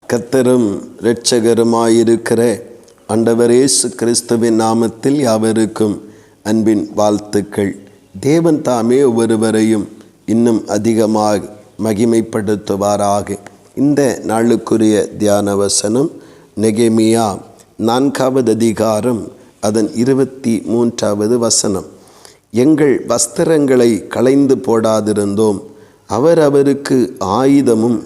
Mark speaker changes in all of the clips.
Speaker 1: கர்த்தரும் இரட்சகருமாயிருக்கிற ஆண்டவர் இயேசு கிறிஸ்துவின் நாமத்தில் யாவருக்கும் அன்பின் வாழ்த்துக்கள். தேவன் தாமே ஒவ்வொருவரையும் இன்னும் அதிகமாக மகிமைப்படுத்துவாராக. இந்த நாளுக்குரிய தியான வசனம் நெகேமியா 4வது அதிகாரம் அதன் 23வது வசனம். எங்கள் வஸ்திரங்களை களைந்து போடாதிருந்தோம், அவருக்கு ஆயுதமும்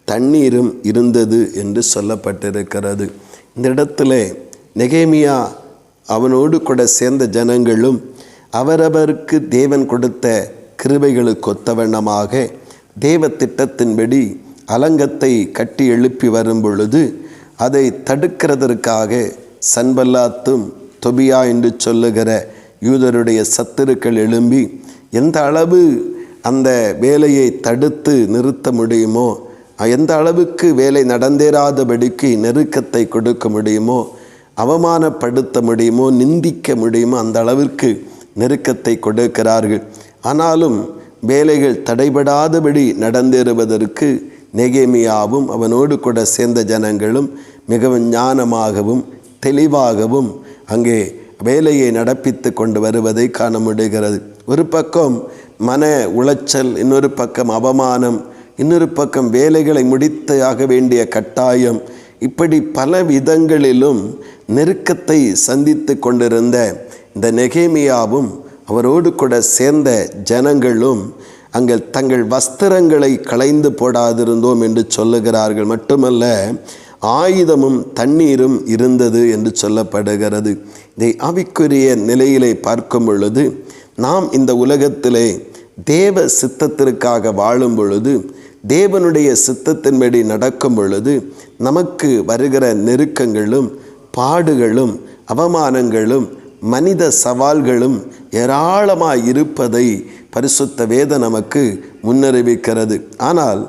Speaker 1: தண்ணீரும் இருந்தது என்று சொல்லப்பட்டிருக்கிறது. இந்த இடத்துல நெகேமியா அவனோடு கூட சேர்ந்த ஜனங்களும் அவரவருக்கு தேவன் கொடுத்த கிருபைகளுக்கு ஒத்தவண்ணமாக தேவ திட்டத்தின்படி அலங்கத்தை கட்டி எழுப்பி வரும் பொழுது அதை தடுக்கிறதற்காக சன்பல்லாத்தும் தொபியா என்று சொல்லுகிற யூதருடைய சத்துருக்கள் எழும்பி எந்த அளவு அந்த வேலையை தடுத்து நிறுத்த முடியுமோ, எந்த அளவுக்கு வேலை நடந்தேறாதபடிக்கு நெருக்கத்தை கொடுக்க முடியுமோ, அவமானப்படுத்த முடியுமோ, நிந்திக்க முடியுமோ, அந்த அளவிற்கு நெருக்கத்தை கொடுக்கிறார்கள். ஆனாலும் வேலைகள் தடைபடாதபடி நடந்தேறுவதற்கு நெகேமியாவும் அவனோடு கூட சேர்ந்த ஜனங்களும் மிகவும் ஞானமாகவும் தெளிவாகவும் அங்கே வேலையை நடப்பித்து கொண்டு வருவதை காண முடிகிறது. ஒரு பக்கம் மன உளைச்சல், இன்னொரு பக்கம் அவமானம், இன்னொரு பக்கம் வேலைகளை முடித்து ஆக வேண்டிய கட்டாயம், இப்படி பல விதங்களிலும் நெருக்கத்தை சந்தித்து கொண்டிருந்த இந்த நெகேமியாவும் அவரோடு கூட சேர்ந்த ஜனங்களும் அங்கே தங்கள் வஸ்திரங்களை களைந்து போடாதிருந்தோம் என்று சொல்லுகிறார்கள். மட்டுமல்ல, ஆயுதமும் தண்ணீரும் இருந்தது என்று சொல்லப்படுகிறது. இதை ஆவிக்குரிய நிலையிலே பார்க்கும் பொழுது, நாம் இந்த உலகத்திலே தேவ சித்தத்திற்காக வாழும் பொழுது, தேவனுடைய சித்தத்தின்படி நடக்கும் பொழுது நமக்கு வருகிற நெருக்கங்களும் பாடுகளும் அவமானங்களும் மனித சவால்களும் ஏராளமாய் இருப்பதை பரிசுத்த வேதம் நமக்கு முன்னறிவிக்கிறது. ஆனால்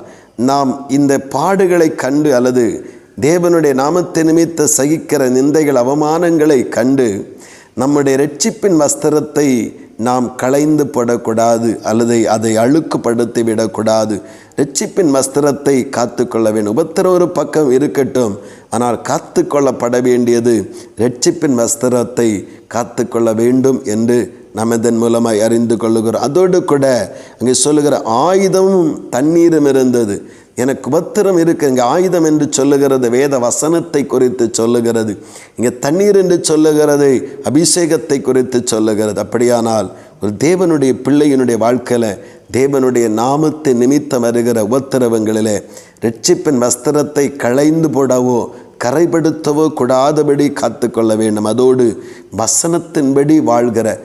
Speaker 1: நாம் இந்த பாடுகளை கண்டு அல்லது தேவனுடைய நாமத்தை நிமித்த சகிக்கிற நிந்தைகள் அவமானங்களை கண்டு நம்முடைய இரட்சிப்பின் வஸ்திரத்தை நாம் களைந்து போடக்கூடாது அல்லது அதை அழுக்குப்படுத்தி விடக்கூடாது. இரட்சிப்பின் வஸ்திரத்தை காத்து கொள்ள வேண்டும். உபத்திரம் ஒரு பக்கம் இருக்கட்டும், ஆனால் காத்து கொள்ளப்பட வேண்டியது இரட்சிப்பின் வஸ்திரத்தை காத்து கொள்ள வேண்டும் என்று நாம் இதன் மூலமாய் அறிந்து கொள்ளுகிறோம். அதோடு கூட அங்கே சொல்லுகிற ஆயுதமும் தண்ணீரும் இருந்தது. எனக்கு உபத்திரம் இருக்கு. இங்கே ஆயுதம் என்று சொல்லுகிறது வேத வசனத்தை குறித்து சொல்லுகிறது. இங்கே தண்ணீர் என்று சொல்லுகிறது அபிஷேகத்தை குறித்து சொல்லுகிறது. அப்படியானால் ஒரு தேவனுடைய பிள்ளையினுடைய வாழ்க்கையில் தேவனுடைய நாமத்தை நிமித்தம் வருகிற உபத்திரவங்களிலே இரட்சிப்பின் வஸ்திரத்தை களைந்து போடவோ கரைப்படுத்தவோ கூடாதபடி காத்து கொள்ள வேண்டும். அதோடு வசனத்தின்படி வாழ்கிற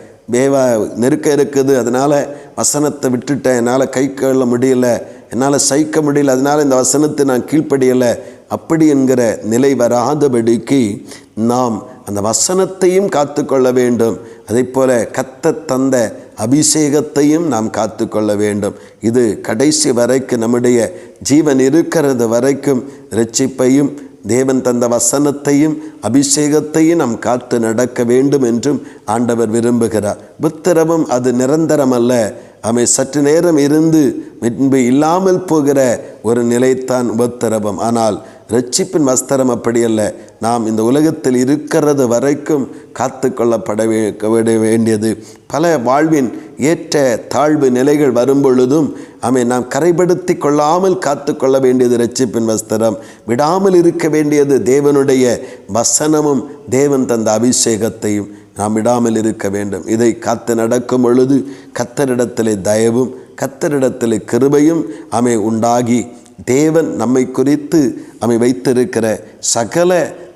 Speaker 1: நெருக்க இருக்குது, அதனால் வசனத்தை விட்டுட்டேன், என்னால் கை கொள்ள முடியல, என்னால் சகிக்க முடியல, அதனால் இந்த வசனத்தை நான் கீழ்ப்படியலை, அப்படி என்கிற நிலை வராதபடிக்கு நாம் அந்த வசனத்தையும் காத்து கொள்ள வேண்டும். அதே போல கர்த்தர் தந்த அபிஷேகத்தையும் நாம் காத்து கொள்ள வேண்டும். இது கடைசி வரைக்கும், நம்முடைய ஜீவன் இருக்கிறது வரைக்கும் இரட்சிப்பையும் தேவன் தந்த வசனத்தையும் அபிஷேகத்தையும் நாம் காத்து நடக்க வேண்டும் என்றும் ஆண்டவர் விரும்புகிறார். உபத்திரவம் அது நிரந்தரம் அல்ல. அவை சற்று நேரம் இருந்து பின்பு இல்லாமல் போகிற ஒரு நிலைத்தான் உபத்திரவம். ஆனால் இரட்சிப்பின் வஸ்திரம் அப்படி அல்ல. நாம் இந்த உலகத்தில் இருக்கிறது வரைக்கும் காத்து கொள்ளப்பட வேண்டியது. பல வாழ்வின் ஏற்ற தாழ்வு நிலைகள் வரும் பொழுதும் நாம் கரைப்படுத்தி கொள்ளாமல் காத்து கொள்ள வேண்டியது இரட்சிப்பின் வஸ்திரம். விடாமல் இருக்க வேண்டியது தேவனுடைய வசனமும் தேவன் தந்த அபிஷேகத்தையும் நாம் விடாமல் இருக்க வேண்டும். இதை காத்து நடக்கும் பொழுது கர்த்தரிடத்திலே தயவும் கர்த்தரிடத்திலே கிருபையும் உண்டாகி தேவன் நம்மை குறித்து வைத்திருக்கிற சகல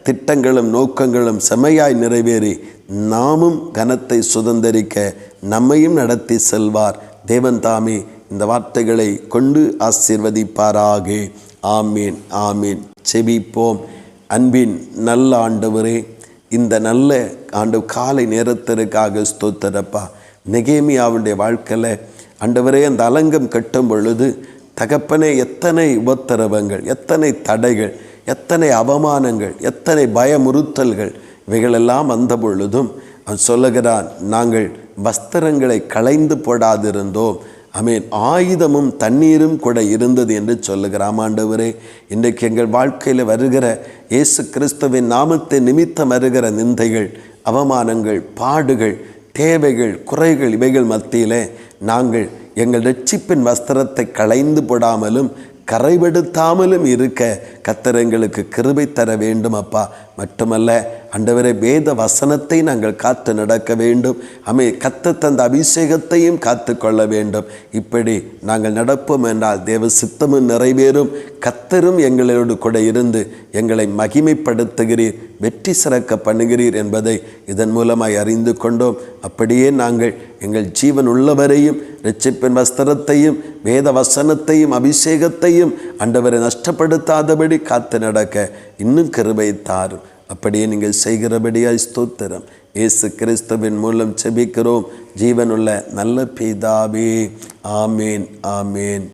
Speaker 1: திட்டங்களும் நோக்கங்களும் செம்மையாய் நிறைவேறி நாமும் கனத்தை சுதந்தரிக்க நம்மையும் நடத்தி செல்வார். தேவன் தாமே இந்த வார்த்தைகளை கொண்டு ஆசீர்வதிப்பாராக. ஆமீன், ஆமீன். செபிப்போம். அன்பின் நல்ல ஆண்டவரே, இந்த நல்ல ஆண்டு காலை நேரத்திற்காக ஸ்தோத்திரப்பா. நெகேமியாவுடைய வாழ்க்கையில் ஆண்டவரே அந்த அலங்கம் கட்டும் பொழுது தகப்பனே எத்தனை உபத்திரவங்கள், எத்தனை தடைகள், எத்தனை அவமானங்கள், எத்தனை பயமுறுத்தல்கள் இவைகளெல்லாம் வந்த பொழுதும் அவன் சொல்லுகிறான், நாங்கள் வஸ்திரங்களை களைந்து போடாதிருந்தோம், ஆமென், ஆயுதமும் தண்ணீரும் கூட இருந்தது என்று சொல்லுகிறார். ஆண்டவரே, இன்றைக்கு எங்கள் வாழ்க்கையில் வருகிற இயேசு கிறிஸ்துவின் நாமத்தை நிமித்தம் வருகிற நிந்தைகள், அவமானங்கள், பாடுகள், தேவைகள், குறைகள், இவைகள் மத்தியிலே நாங்கள் எங்கள் இரட்சிப்பின் வஸ்திரத்தை களைந்து போடாமலும் கரைபடுத்தாமலும் இருக்க கர்த்தர் எங்களுக்கு கிருபை தர வேண்டும் அப்பா. மட்டுமல்ல ஆண்டவரே, வேத வசனத்தை நாங்கள் காத்து நடக்க வேண்டும். கர்த்தர் தந்த அபிஷேகத்தையும் காத்து கொள்ள வேண்டும். இப்படி நாங்கள் நடப்போம் என்றால் தேவ சித்தமும் நிறைவேறும். கர்த்தரும் எங்களோடு கூட இருந்து எங்களை மகிமைப்படுத்துகிறீர், வெற்றி சிறக்க பண்ணுகிறீர் என்பதை இதன் மூலமாய் அறிந்து கொண்டோம். அப்படியே நாங்கள் எங்கள் ஜீவன் உள்ளவரையும் இரட்சிப்பின் வஸ்திரத்தையும் வேத வசனத்தையும் அபிஷேகத்தையும் ஆண்டவரை நஷ்டப்படுத்தாதபடி காத்து நடக்க இன்னும் கிருபை தாரும். அப்படியே நீங்கள் செய்கிறபடியாய் ஸ்தோத்திரம். இயேசு கிறிஸ்துவின் மூலம் செபிக்கிறோம் ஜீவனுள்ள நல்ல பிதாவே. ஆமேன், ஆமேன்.